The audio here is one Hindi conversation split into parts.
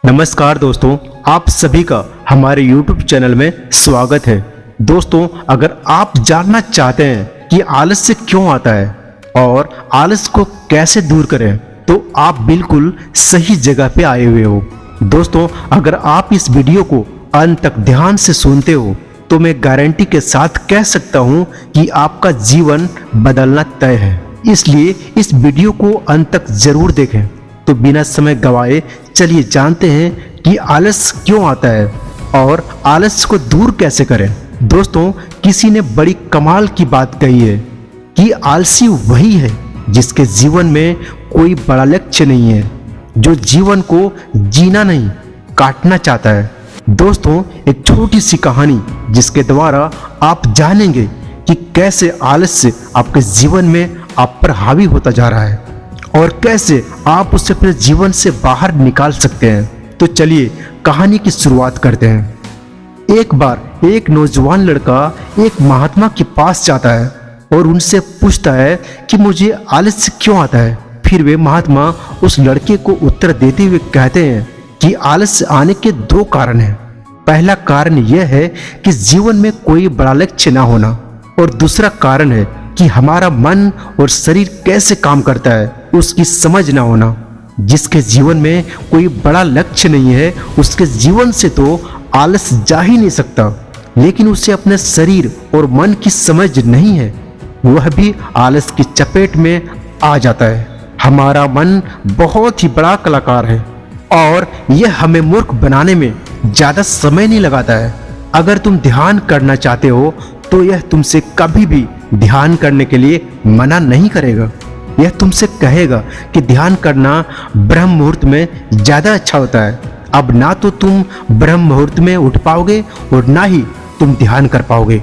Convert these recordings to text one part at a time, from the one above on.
नमस्कार दोस्तों, आप सभी का हमारे YouTube चैनल में स्वागत है। दोस्तों, अगर आप जानना चाहते हैं कि आलस्य क्यों आता है और आलस को कैसे दूर करें, तो आप बिल्कुल सही जगह पे आए हुए हो। दोस्तों, अगर आप इस वीडियो को अंत तक ध्यान से सुनते हो तो मैं गारंटी के साथ कह सकता हूं कि आपका जीवन बदलना तय है। इसलिए इस वीडियो को अंत तक जरूर देखें। तो बिना समय गवाए चलिए जानते हैं कि आलस क्यों आता है और आलस को दूर कैसे करें। दोस्तों, किसी ने बड़ी कमाल की बात कही है कि आलसी वही है जिसके जीवन में कोई बड़ा लक्ष्य नहीं है, जो जीवन को जीना नहीं काटना चाहता है। दोस्तों, एक छोटी सी कहानी जिसके द्वारा आप जानेंगे कि कैसे आलस्य आपके जीवन में आप पर हावी होता जा रहा है और कैसे आप उसे अपने जीवन से बाहर निकाल सकते हैं। तो चलिए कहानी की शुरुआत करते हैं। एक बार एक नौजवान लड़का एक महात्मा के पास जाता है और उनसे पूछता है कि मुझे आलस्य क्यों आता है। फिर वे महात्मा उस लड़के को उत्तर देते हुए कहते हैं कि आलस्य आने के दो कारण हैं। पहला कारण यह है कि जीवन में कोई बड़ा लक्ष्य ना होना, और दूसरा कारण है कि हमारा मन और शरीर कैसे काम करता है उसकी समझ ना होना। जिसके जीवन में कोई बड़ा लक्ष्य नहीं है उसके जीवन से तो आलस जा ही नहीं सकता, लेकिन उसे अपने शरीर और मन की समझ नहीं है, वह भी आलस की चपेट में आ जाता है। हमारा मन बहुत ही बड़ा कलाकार है और यह हमें मूर्ख बनाने में ज्यादा समय नहीं लगाता है। अगर तुम ध्यान करना चाहते हो तो यह तुमसे कभी भी ध्यान करने के लिए मना नहीं करेगा। यह तुमसे कहेगा कि ध्यान करना ब्रह्म मुहूर्त में ज्यादा अच्छा होता है। अब ना तो तुम ब्रह्म मुहूर्त में उठ पाओगे और ना ही तुम ध्यान कर पाओगे।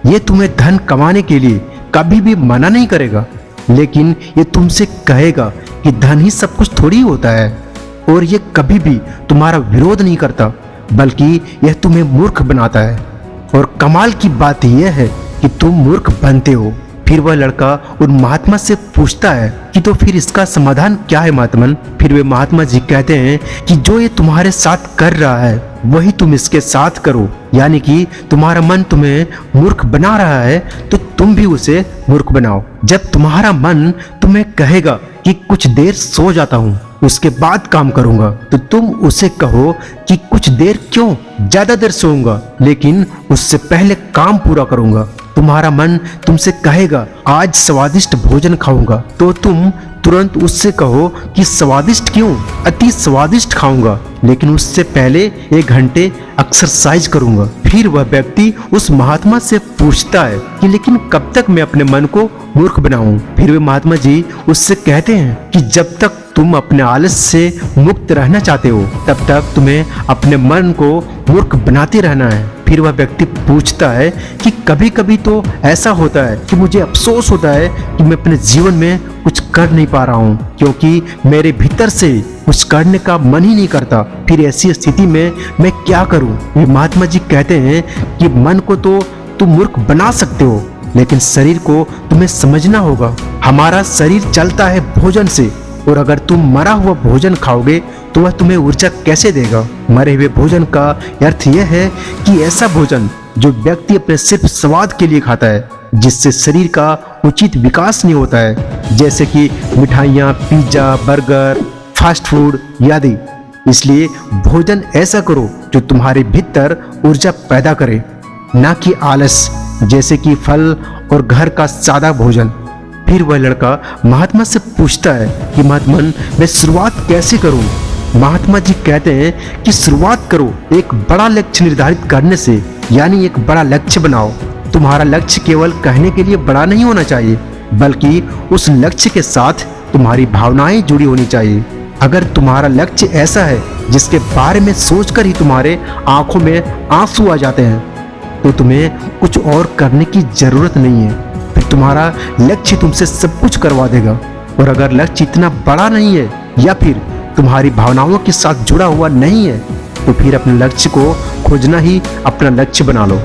यह तुम्हें धन कमाने के लिए कभी भी मना नहीं करेगा, लेकिन यह तुमसे कहेगा कि धन ही सब कुछ थोड़ी होता है। और यह कभी भी तुम्हारा विरोध नहीं करता, बल्कि यह तुम्हें मूर्ख बनाता है। और कमाल की बात यह है कि तुम मूर्ख बनते हो। फिर वह लड़का उन महात्मा से पूछता है कि तो फिर इसका समाधान क्या है महात्मन। फिर वे महात्मा जी कहते हैं कि जो ये तुम्हारे साथ कर रहा है वही तुम इसके साथ करो, यानी कि तुम्हारा मन तुम्हें मूर्ख बना रहा है तो तुम भी उसे मूर्ख बनाओ। जब तुम्हारा मन तुम्हें कहेगा कि कुछ देर सो जाता हूँ उसके बाद काम करूंगा, तो तुम उसे कहो कि कुछ देर क्यों, ज्यादा देर सोऊंगा लेकिन उससे पहले काम पूरा करूंगा। तुम्हारा मन तुमसे कहेगा आज स्वादिष्ट भोजन खाऊंगा, तो तुम तुरंत उससे कहो कि स्वादिष्ट क्यों, अति स्वादिष्ट खाऊंगा, लेकिन उससे पहले 1 घंटे एक्सरसाइज करूंगा। फिर वह व्यक्ति उस महात्मा से पूछता है कि लेकिन कब तक मैं अपने मन को मूर्ख बनाऊं। फिर वे महात्मा जी उससे कहते हैं कि जब तक तुम अपने आलस से मुक्त रहना चाहते हो तब तक तुम्हें अपने मन को मूर्ख बनाते रहना है। फिर वह व्यक्ति पूछता है कि कभी कभी तो ऐसा होता है कि मुझे अफसोस होता है कि मैं अपने जीवन में कुछ कर नहीं पा रहा हूँ, क्योंकि मेरे भीतर से कुछ करने का मन ही नहीं करता। फिर ऐसी स्थिति में मैं क्या करूँ। ये महात्मा जी कहते हैं कि मन को तो तुम मूर्ख बना सकते हो, लेकिन शरीर को तुम्हें समझना होगा। हमारा शरीर चलता है भोजन से, और अगर तुम मरा हुआ भोजन खाओगे तो वह तुम्हें ऊर्जा कैसे देगा। मरे हुए भोजन का अर्थ यह है कि ऐसा भोजन जो व्यक्ति अपने सिर्फ स्वाद के लिए खाता है, जिससे शरीर का उचित विकास नहीं होता है, जैसे कि मिठाइयाँ, पिज्जा, बर्गर, फास्ट फूड आदि। इसलिए भोजन ऐसा करो जो तुम्हारे भीतर ऊर्जा पैदा करे, ना कि आलस, जैसे कि फल और घर का सादा भोजन। फिर वह लड़का महात्मा से पूछता है कि महात्मन मैं शुरुआत कैसे करूं। महात्मा जी कहते हैं कि शुरुआत करो एक बड़ा लक्ष्य निर्धारित करने से, यानी एक बड़ा लक्ष्य बनाओ। तुम्हारा लक्ष्य केवल कहने के लिए बड़ा नहीं होना चाहिए, बल्कि उस लक्ष्य के साथ तुम्हारी भावनाएं जुड़ी होनी चाहिए। अगर तुम्हारा लक्ष्य ऐसा है जिसके बारे में सोचकर ही तुम्हारे आंखों में आंसू आ जाते हैं, तो तुम्हें कुछ और करने की जरूरत नहीं है। फिर तुम्हारा लक्ष्य तुमसे सब कुछ करवा देगा। और अगर लक्ष्य इतना बड़ा नहीं है या फिर तुम्हारी भावनाओं के साथ जुड़ा हुआ नहीं है, तो फिर अपने लक्ष्य को खोजना ही अपना लक्ष्य बना लो।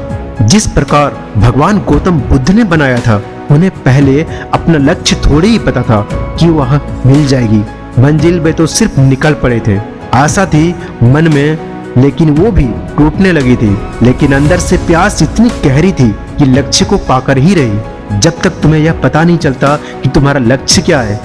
जिस प्रकार भगवान गौतम बुद्ध ने बनाया था, उन्हें पहले अपना लक्ष्य थोड़ी ही पता था कि वह मिल जाएगी। मंजिल में तो सिर्फ निकल पड़े थे। आशा थी मन में, लेकिन वो भी टूटने लगी थी। लेकिन अंदर से प्यास इतनी गहरी थी कि लक्ष्य को पाकर ही रही। जब तक तुम्हें यह पता नहीं चलता कि तुम्हारा लक्ष्य क्या है,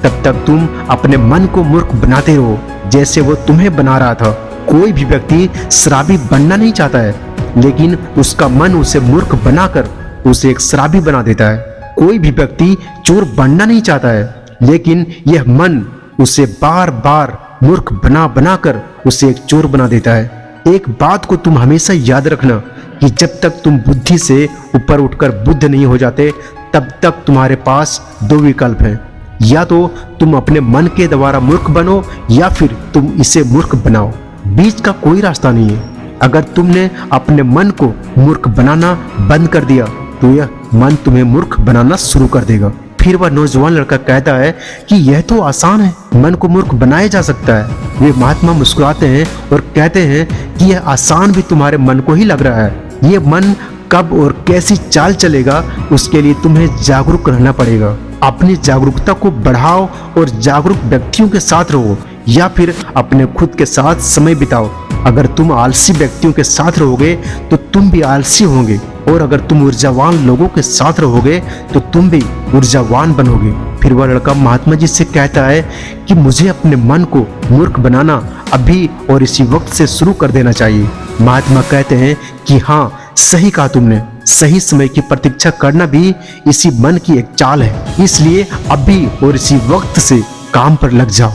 तब तक तुम अपने मन को मूर्ख बनाते रहो, जैसे वो तुम्हें बना रहा था। कोई भी व्यक्ति शराबी बनना नहीं चाहता है, लेकिन उसका मन उसे मूर्ख बनाकर उसे एक शराबी बना देता है। कोई भी व्यक्ति चोर बनना नहीं चाहता है, लेकिन यह मन उसे बार बार मूर्ख बना बनाकर उसे एक चोर बना देता है। एक बात को तुम हमेशा याद रखना कि जब तक तुम बुद्धि से ऊपर उठकर बुद्ध नहीं हो जाते, तब तक तुम्हारे पास दो विकल्प हैं। या तो तुम अपने मन के द्वारा मूर्ख बनो, या फिर तुम इसे मूर्ख बनाओ। बीच का कोई रास्ता नहीं है। अगर तुमने अपने मन को मूर्ख बनाना बंद कर दिया, तो यह मन तुम्हें मूर्ख बनाना शुरू कर देगा। फिर वह नौजवान लड़का कहता है कि यह तो आसान है, मन को मूर्ख बनाया जा सकता है। वे महात्मा मुस्कुराते हैं और कहते हैं कि यह आसान भी तुम्हारे मन को ही लग रहा है। यह मन कब और कैसी चाल चलेगा, उसके लिए तुम्हें जागरूक रहना पड़ेगा। अपनी जागरूकता को बढ़ाओ और जागरूक व्यक्तियों के साथ रहो, या फिर अपने खुद के साथ समय बिताओ। अगर तुम आलसी व्यक्तियों के साथ रहोगे तो तुम भी आलसी होंगे, और अगर तुम ऊर्जावान लोगों के साथ रहोगे तो तुम भी ऊर्जावान बनोगे। फिर वह लड़का महात्मा जी से कहता है कि मुझे अपने मन को मूर्ख बनाना अभी और इसी वक्त से शुरू कर देना चाहिए। महात्मा कहते हैं कि हाँ, सही कहा तुमने, सही समय की प्रतीक्षा करना भी इसी मन की एक चाल है। इसलिए अभी और इसी वक्त से काम पर लग जाओ।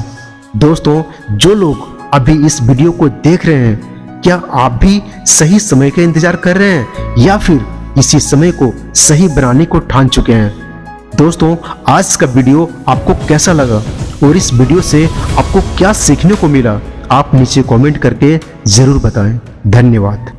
दोस्तों, जो लोग अभी इस वीडियो को देख रहे हैं, क्या आप भी सही समय का इंतजार कर रहे हैं, या फिर इसी समय को सही बनाने को ठान चुके हैं? दोस्तों, आज का वीडियो आपको कैसा लगा और इस वीडियो से आपको क्या सीखने को मिला, आप नीचे कमेंट करके जरूर बताएं। धन्यवाद।